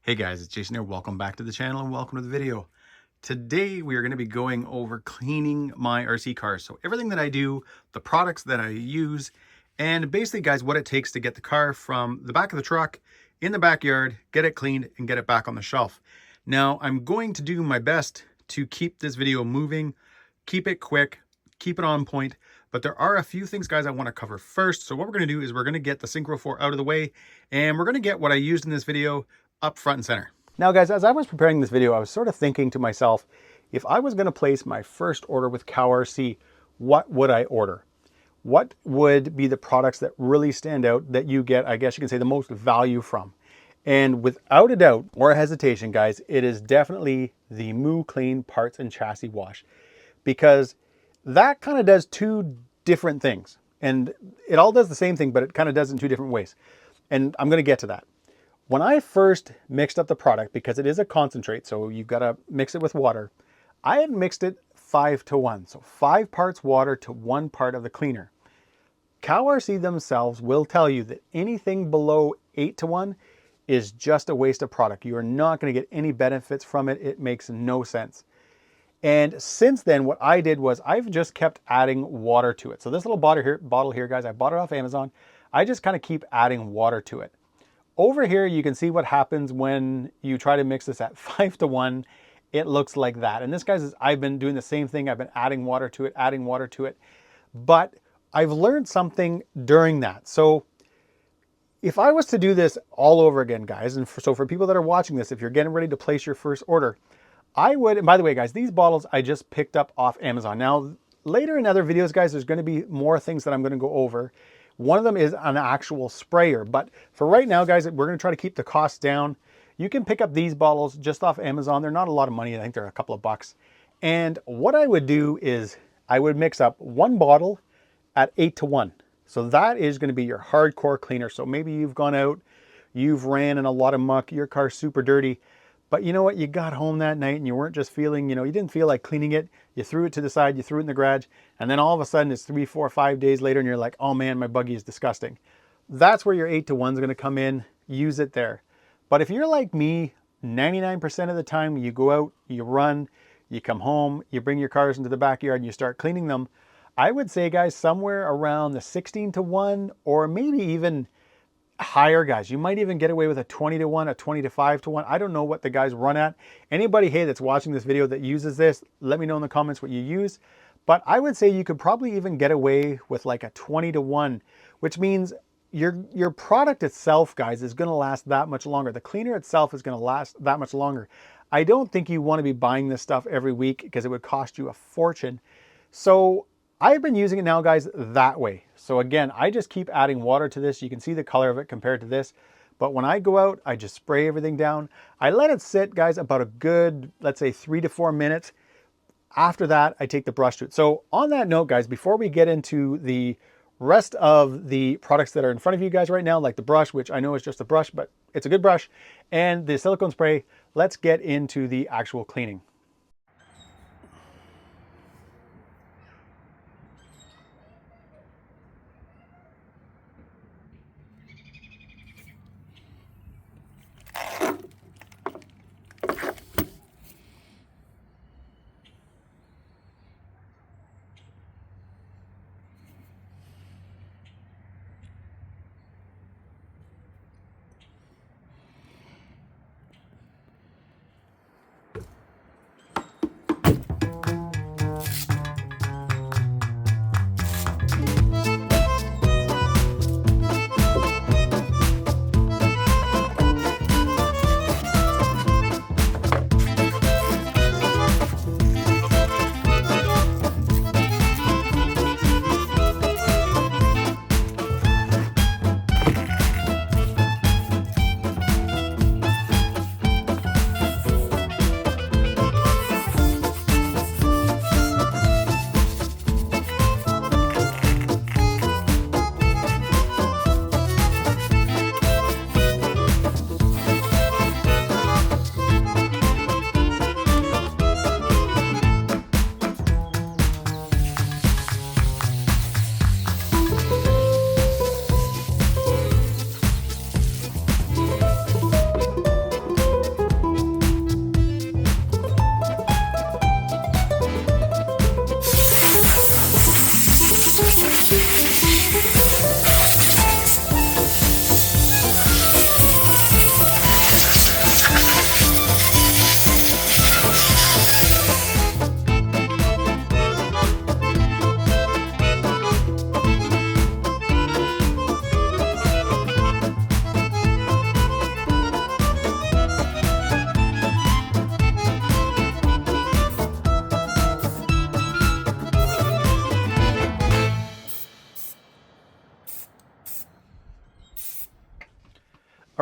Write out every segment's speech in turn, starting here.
Hey guys, it's Jason here. Welcome back to the channel and welcome to the video. Today we are going to be going over cleaning my RC cars. So everything that I do, the products that I use, and basically guys, what it takes to get the car from the back of the truck in the backyard, get it cleaned and get it back on the shelf. Now I'm going to do my best to keep this video moving, keep it quick, keep it on point, but there are a few things guys I want to cover first. So what we're going to do is we're going to get the Synchro 4 out of the way, and we're going to get what I used in this video up front and center. Now guys, as I was preparing this video, I was sort of thinking to myself, if I was going to place my first order with COWRC, what would I order? What would be the products that really stand out that you get, I guess you can say, the most value from? And without a doubt or a hesitation, guys, it is definitely the Moo Clean Parts and Chassis Wash, because that kind of does two different things. And it all does the same thing, but it kind of does it in two different ways. And I'm going to get to that. When I first mixed up the product, because it is a concentrate, so you've got to mix it with water, I had mixed it 5-to-1. So 5 parts water to 1 part of the cleaner. COWRC themselves will tell you that anything below 8-to-1 is just a waste of product. You are not going to get any benefits from it. It makes no sense. And since then, what I did was I've just kept adding water to it. So this little bottle here, guys, I bought it off Amazon. I just kind of keep adding water to it. Over here, you can see what happens when you try to mix this at 5-to-1. It looks like that. And this, guys, I've been doing the same thing. I've been adding water to it, but I've learned something during that. So if I was to do this all over again, guys, and so for people that are watching this, if you're getting ready to place your first order, I would, and by the way, guys, these bottles I just picked up off Amazon. Now, later in other videos, guys, there's going to be more things that I'm going to go over. One of them is an actual sprayer, but for right now, guys, we're going to try to keep the costs down. You can pick up these bottles just off Amazon. They're not a lot of money. I think they're a couple of bucks. And what I would do is I would mix up 1 bottle at 8-to-1. So that is going to be your hardcore cleaner. So maybe you've gone out, you've ran in a lot of muck, your car's super dirty, but you know what? You got home that night and you weren't just feeling, you didn't feel like cleaning it. You threw it to the side, you threw it in the garage, and then all of a sudden it's 3, 4, 5 days later and you're like, oh man, my buggy is disgusting. That's where your 8-to-1 is going to come in. Use it there. But if you're like me, 99% of the time you go out, you run, you come home, you bring your cars into the backyard and you start cleaning them, I would say, guys, somewhere around the 16-to-1 or maybe even higher, guys. You might even get away with a 20-to-1, a 20-to-5-to-1. I don't know what the guys run at. Anybody, hey, that's watching this video that uses this, let me know in the comments what you use. But I would say you could probably even get away with like a 20-to-1, which means your product itself, guys, is going to last that much longer. The cleaner itself is going to last that much longer. I don't think you want to be buying this stuff every week because it would cost you a fortune. So I've been using it now, guys, that way. So again, I just keep adding water to this. You can see the color of it compared to this. But when I go out, I just spray everything down. I let it sit, guys, about a good, let's say 3 to 4 minutes. After that, I take the brush to it. So on that note, guys, before we get into the rest of the products that are in front of you guys right now, like the brush, which I know is just a brush, but it's a good brush, and the silicone spray, let's get into the actual cleaning.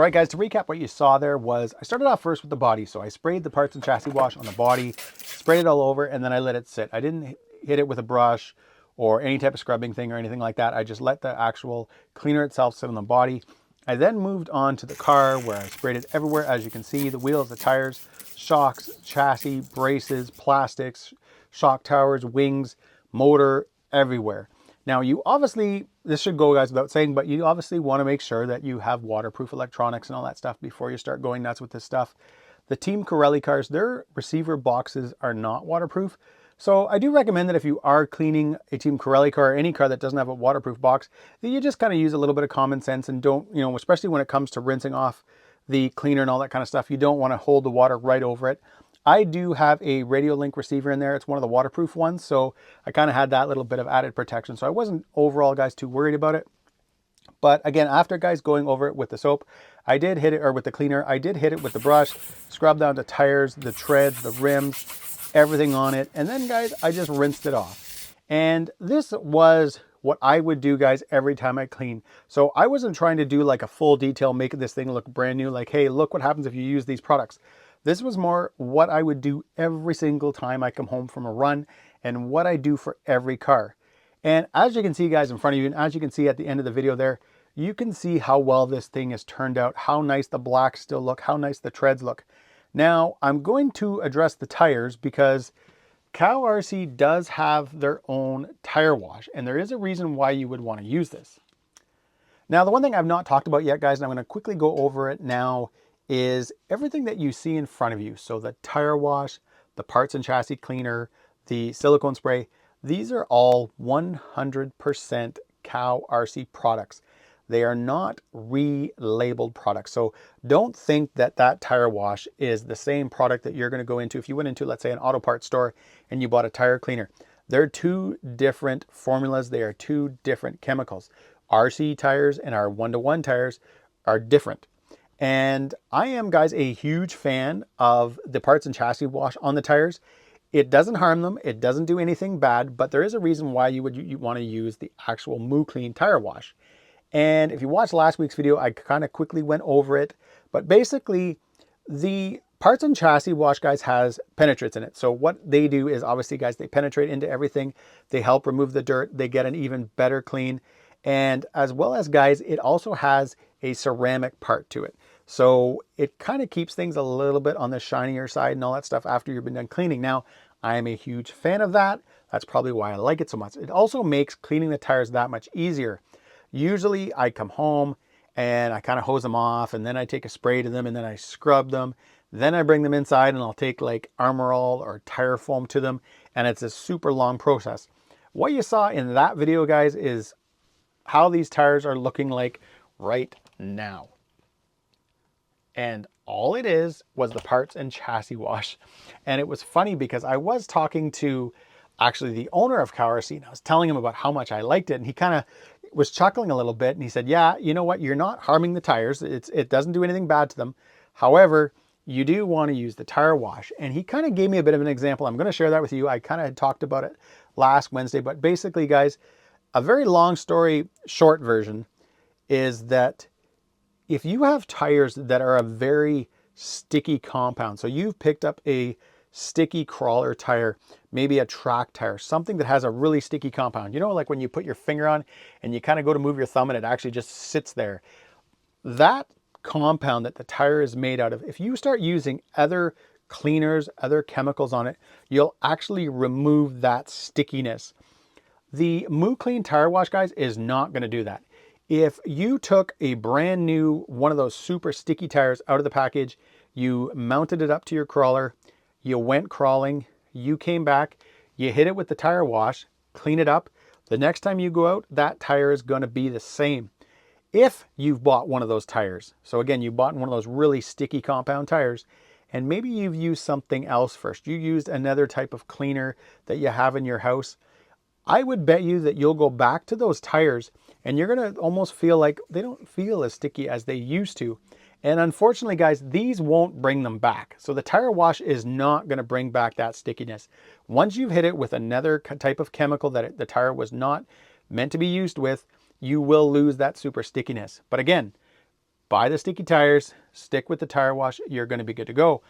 All right, guys, to recap, what you saw there was I started off first with the body. So I sprayed the parts and chassis wash on the body, sprayed it all over, and then I let it sit. I didn't hit it with a brush or any type of scrubbing thing or anything like that. I just let the actual cleaner itself sit on the body. I then moved on to the car where I sprayed it everywhere. As you can see, the wheels, the tires, shocks, chassis, braces, plastics, shock towers, wings, motor, everywhere. Now you obviously, this should go guys without saying, but you obviously want to make sure that you have waterproof electronics and all that stuff before you start going nuts with this stuff. The Team COWRC cars, their receiver boxes are not waterproof. So I do recommend that if you are cleaning a Team COWRC car or any car that doesn't have a waterproof box, that you just kind of use a little bit of common sense and don't, especially when it comes to rinsing off the cleaner and all that kind of stuff, you don't want to hold the water right over it. I do have a radio link receiver in there. It's one of the waterproof ones. So I kind of had that little bit of added protection. So I wasn't overall, guys, too worried about it. But again, after guys going over it with the soap, I did hit it, or with the cleaner, I did hit it with the brush, scrub down the tires, the treads, the rims, everything on it. And then guys, I just rinsed it off. And this was what I would do, guys, every time I clean. So I wasn't trying to do like a full detail, make this thing look brand new. Like, hey, look what happens if you use these products. This was more what I would do every single time I come home from a run and what I do for every car. And as you can see, guys, in front of you, and as you can see at the end of the video there, you can see how well this thing has turned out, how nice the blacks still look, how nice the treads look. Now, I'm going to address the tires because COWRC does have their own tire wash, and there is a reason why you would want to use this. Now, the one thing I've not talked about yet, guys, and I'm going to quickly go over it now, is everything that you see in front of you. So the tire wash, the parts and chassis cleaner, the silicone spray, these are all 100% COWRC products. They are not relabeled products. So don't think that that tire wash is the same product that you're going to go into if you went into, let's say, an auto parts store and you bought a tire cleaner. They're two different formulas. They are two different chemicals. RC tires and our 1-to-1 tires are different. And I am, guys, a huge fan of the parts and chassis wash on the tires. It doesn't harm them. It doesn't do anything bad, but there is a reason why you want to use the actual MooClean tire wash. And if you watched last week's video, I kind of quickly went over it. But basically, the parts and chassis wash, guys, has penetrates in it. So what they do is, obviously, guys, they penetrate into everything. They help remove the dirt. They get an even better clean. And as well as, guys, it also has a ceramic part to it. So it kind of keeps things a little bit on the shinier side and all that stuff after you've been done cleaning. Now, I am a huge fan of that. That's probably why I like it so much. It also makes cleaning the tires that much easier. Usually I come home and I kind of hose them off, and then I take a spray to them, and then I scrub them. Then I bring them inside and I'll take like Armor All or tire foam to them, and it's a super long process. What you saw in that video, guys, is how these tires are looking like right now. And all it is was the parts and chassis wash. And it was funny because I was talking to actually the owner of COWRC, and I was telling him about how much I liked it. And he kind of was chuckling a little bit, and he said, yeah, you know what? You're not harming the tires. It doesn't do anything bad to them. However, you do want to use the tire wash. And he kind of gave me a bit of an example. I'm going to share that with you. I kind of had talked about it last Wednesday, but basically, guys, a very long story short version is that if you have tires that are a very sticky compound, so you've picked up a sticky crawler tire, maybe a track tire, something that has a really sticky compound, like when you put your finger on and you kind of go to move your thumb and it actually just sits there. That compound that the tire is made out of, if you start using other cleaners, other chemicals on it, you'll actually remove that stickiness. The MooClean tire wash, guys, is not going to do that. If you took a brand new one of those super sticky tires out of the package, you mounted it up to your crawler, you went crawling, you came back, you hit it with the tire wash, clean it up. The next time you go out, that tire is going to be the same. If you've bought one of those tires, so again, you bought one of those really sticky compound tires, and maybe you've used something else first. You used another type of cleaner that you have in your house. I would bet you that you'll go back to those tires and you're going to almost feel like they don't feel as sticky as they used to. And unfortunately, guys, these won't bring them back. So the tire wash is not going to bring back that stickiness. Once you've hit it with another type of chemical that the tire was not meant to be used with, you will lose that super stickiness. But again, buy the sticky tires, stick with the tire wash, you're going to be good to go.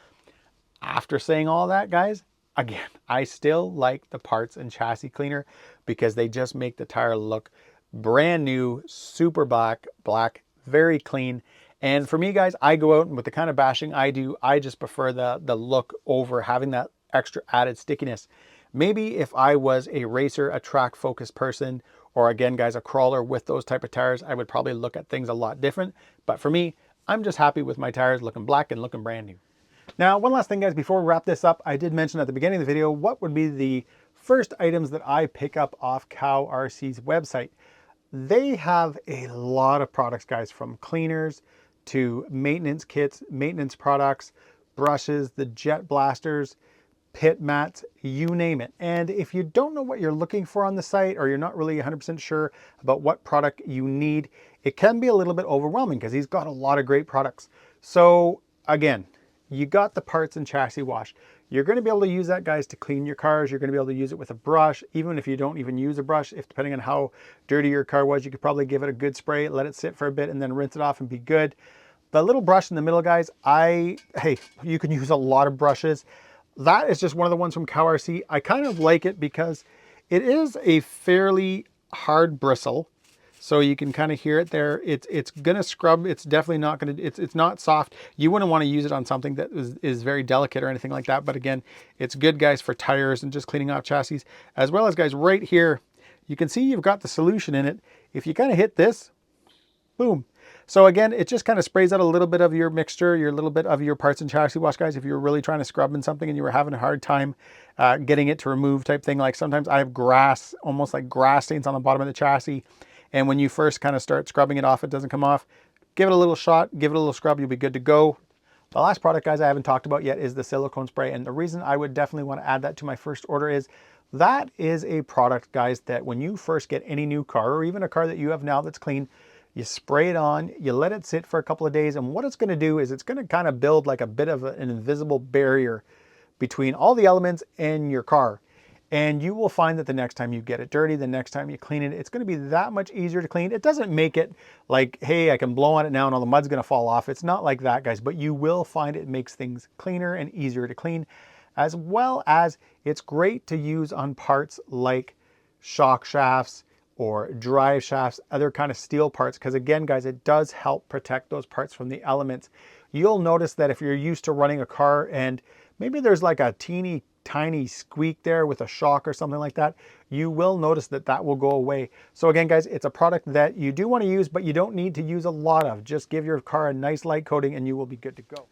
After saying all that, guys, again, I still like the parts and chassis cleaner because they just make the tire look brand new, super black, very clean. And for me, guys, I go out and with the kind of bashing I do, I just prefer the look over having that extra added stickiness. Maybe if I was a racer, a track focused person, or again, guys, a crawler with those type of tires, I would probably look at things a lot different. But for me, I'm just happy with my tires looking black and looking brand new. Now, one last thing, guys, before we wrap this up, I did mention at the beginning of the video, what would be the first items that I pick up off COWRC's website. They have a lot of products, guys, from cleaners to maintenance kits, maintenance products, brushes, the jet blasters, pit mats, you name it. And if you don't know what you're looking for on the site, or you're not really 100% sure about what product you need, it can be a little bit overwhelming because he's got a lot of great products. So again, you got the parts and chassis wash. You're going to be able to use that, guys, to clean your cars. You're going to be able to use it with a brush. Even if you don't even use a brush, if depending on how dirty your car was, you could probably give it a good spray, let it sit for a bit, and then rinse it off and be good. The little brush in the middle, guys, hey, you can use a lot of brushes. That is just one of the ones from COWRC. I kind of like it because it is a fairly hard bristle. So you can kind of hear it there. It's gonna scrub. It's definitely not gonna, it's not soft. You wouldn't want to use it on something that is very delicate or anything like that. But again, it's good, guys, for tires and just cleaning off chassis. As well as, guys, right here, you can see you've got the solution in it. If you kind of hit this, boom. So again, it just kind of sprays out a little bit of your mixture, your little bit of your parts and chassis wash, guys. If you're really trying to scrub in something and you were having a hard time getting it to remove type thing, like sometimes I have grass, almost like grass stains on the bottom of the chassis. And when you first kind of start scrubbing it off, it doesn't come off. Give it a little shot, give it a little scrub, you'll be good to go. The last product, guys, I haven't talked about yet is the silicone spray. And the reason I would definitely want to add that to my first order is that is a product, guys, that when you first get any new car, or even a car that you have now that's clean, you spray it on, you let it sit for a couple of days. And what it's going to do is it's going to kind of build like a bit of an invisible barrier between all the elements and your car. And you will find that the next time you get it dirty, the next time you clean it, it's going to be that much easier to clean. It doesn't make it like, hey, I can blow on it now and all the mud's going to fall off. It's not like that, guys, but you will find it makes things cleaner and easier to clean, as well as it's great to use on parts like shock shafts or drive shafts, other kind of steel parts, because again, guys, it does help protect those parts from the elements. You'll notice that if you're used to running a car and maybe there's like a teeny tiny squeak there with a shock or something like that, you will notice that that will go away. So again, guys, it's a product that you do want to use, but you don't need to use a lot of. Just give your car a nice light coating and you will be good to go.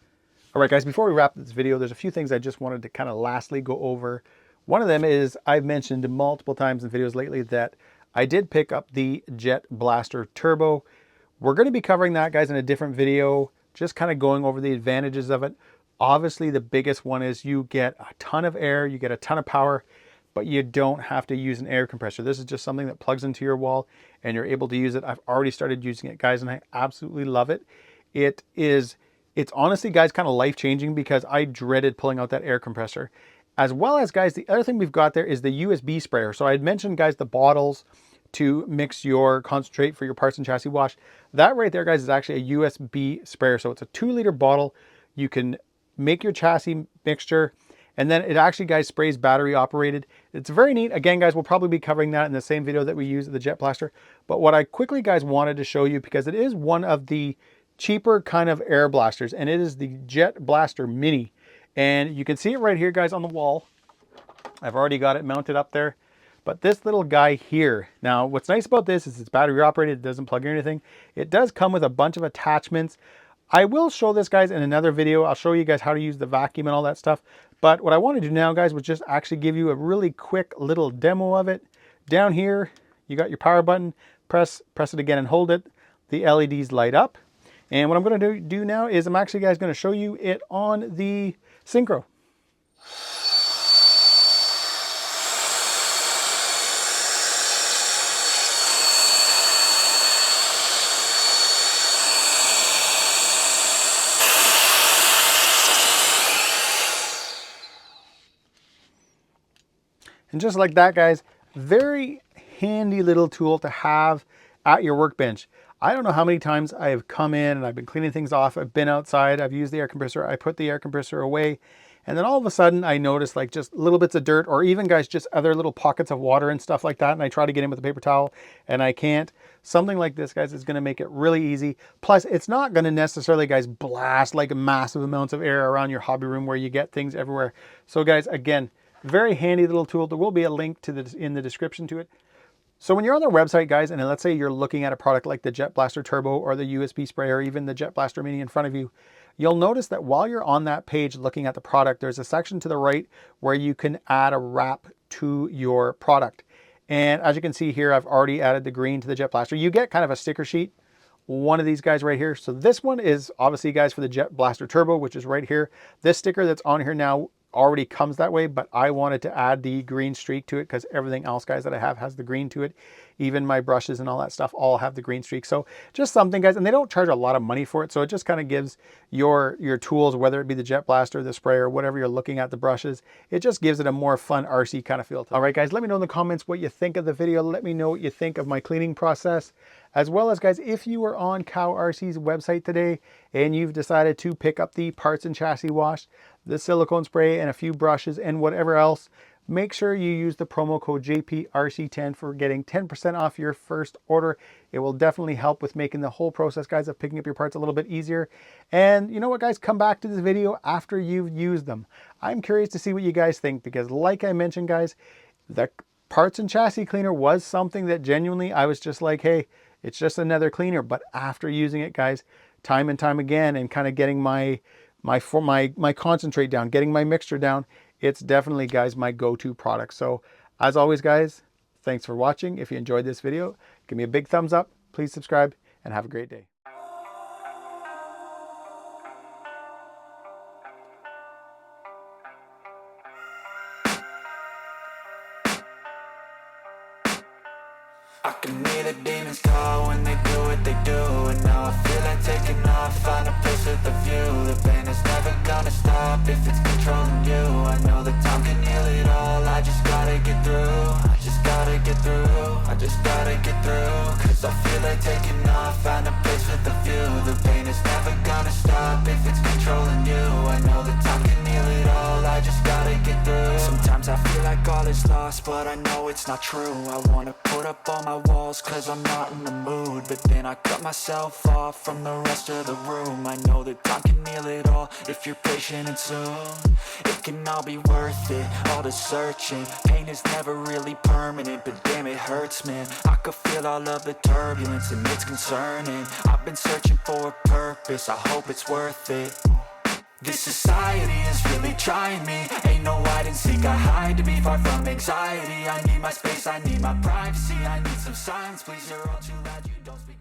All right, guys, before we wrap this video, there's a few things I just wanted to kind of lastly go over. One of them is I've mentioned multiple times in videos lately that I did pick up the Jet Blaster Turbo. We're going to be covering that, guys, in a different video, just kind of going over the advantages of it. Obviously, the biggest one is you get a ton of air, you get a ton of power, but you don't have to use an air compressor. This is just something that plugs into your wall and you're able to use it. I've already started using it, guys, and I absolutely love it. It's honestly, guys, kind of life-changing because I dreaded pulling out that air compressor. As well as, guys, the other thing we've got there is the USB sprayer. So I had mentioned, guys, the bottles to mix your concentrate for your parts and chassis wash. That right there, guys, is actually a USB sprayer. So it's a 2-liter bottle. You can make your chassis mixture, and then it actually, guys, sprays battery operated. It's very neat. Again, guys, we'll probably be covering that in the same video that we use the Jet Blaster. But what I quickly, guys, wanted to show you, because it is one of the cheaper kind of air blasters, and it is the Jet Blaster Mini. And you can see it right here, guys, on the wall. I've already got it mounted up there. But this little guy here, now what's nice about this is it's battery operated, it doesn't plug or anything. It does come with a bunch of attachments. I will show this, guys, in another video. I'll show you guys how to use the vacuum and all that stuff. But what I want to do now, guys, was just actually give you a really quick little demo of it. Down here, you got your power button. Press it again and hold it. The LEDs light up. And what I'm going to do now is I'm actually, guys, going to show you it on the Synchro. And just like that, guys, very handy little tool to have at your workbench. I don't know how many times I have come in and I've been cleaning things off. I've been outside, I've used the air compressor, I put the air compressor away, and then all of a sudden I notice like just little bits of dirt, or even guys, just other little pockets of water and stuff like that. And I try to get in with a paper towel and I can't. Something like this, guys, is going to make it really easy. Plus, it's not going to necessarily, guys, blast like massive amounts of air around your hobby room where you get things everywhere. So guys, again, very handy little tool. There will be a link to in the description to it. So when you're on their website, guys, and let's say you're looking at a product like the Jet Blaster Turbo or the USB spray or even the Jet Blaster Mini in front of you, you'll notice that while you're on that page looking at the product, there's a section to the right where you can add a wrap to your product. And as you can see here, I've already added the green to the Jet Blaster. You get kind of a sticker sheet, one of these guys right here. So this one is obviously, guys, for the Jet Blaster Turbo, which is right here. This sticker that's on here now already comes that way, but I wanted to add the green streak to it because everything else, guys, that I have has the green to it. Even my brushes and all that stuff all have the green streak. So just something, guys, and they don't charge a lot of money for it. So it just kind of gives your tools, whether it be the Jet Blaster, the sprayer, whatever you're looking at, the brushes, it just gives it a more fun RC kind of feel. All right, guys, let me know in the comments what you think of the video. Let me know what you think of my cleaning process. As well as, guys, if you were on COWRC's website today and you've decided to pick up the parts and chassis wash, the silicone spray, and a few brushes and whatever else, make sure you use the promo code JPRC10 for getting 10% off your first order. It will definitely help with making the whole process, guys, of picking up your parts a little bit easier. And you know what, guys, come back to this video after you've used them. I'm curious to see what you guys think because, like I mentioned, guys, the parts and chassis cleaner was something that genuinely I was just like, hey, it's just another cleaner. But after using it, guys, time and time again, and kind of getting my concentrate down, getting my mixture down, it's definitely, guys, my go-to product. So as always, guys, thanks for watching. If you enjoyed this video, give me a big thumbs up, please subscribe, and have a great day. I can hear the demons call when they do what they do. And now I feel like taking off, find a place with a view. The pain is never gonna stop if it's controlling you. I know that time can heal it all, I just gotta get through. I just gotta get through, I just gotta get through. Cause I feel like taking off, find a place with a view. The pain is never gonna stop if it's controlling you. I know that time can heal it all, I just gotta get through. Sometimes I feel like all is lost, but I know it's not true. I wanna put up all my walls cause I'm not in the mood, but then I cut myself off from the rest of the room. I know that time can heal it all if you're patient, and soon it can all be worth it, all the searching. Pain is never really permanent, but damn, it hurts, man. I could feel all of the turbulence and it's concerning. I've been searching for a purpose, I hope it's worth it. This society is really trying me. Ain't no hide and seek, I hide to be far from anxiety. I need my space, I need my privacy, I need some silence, please, you're all too loud, you don't speak.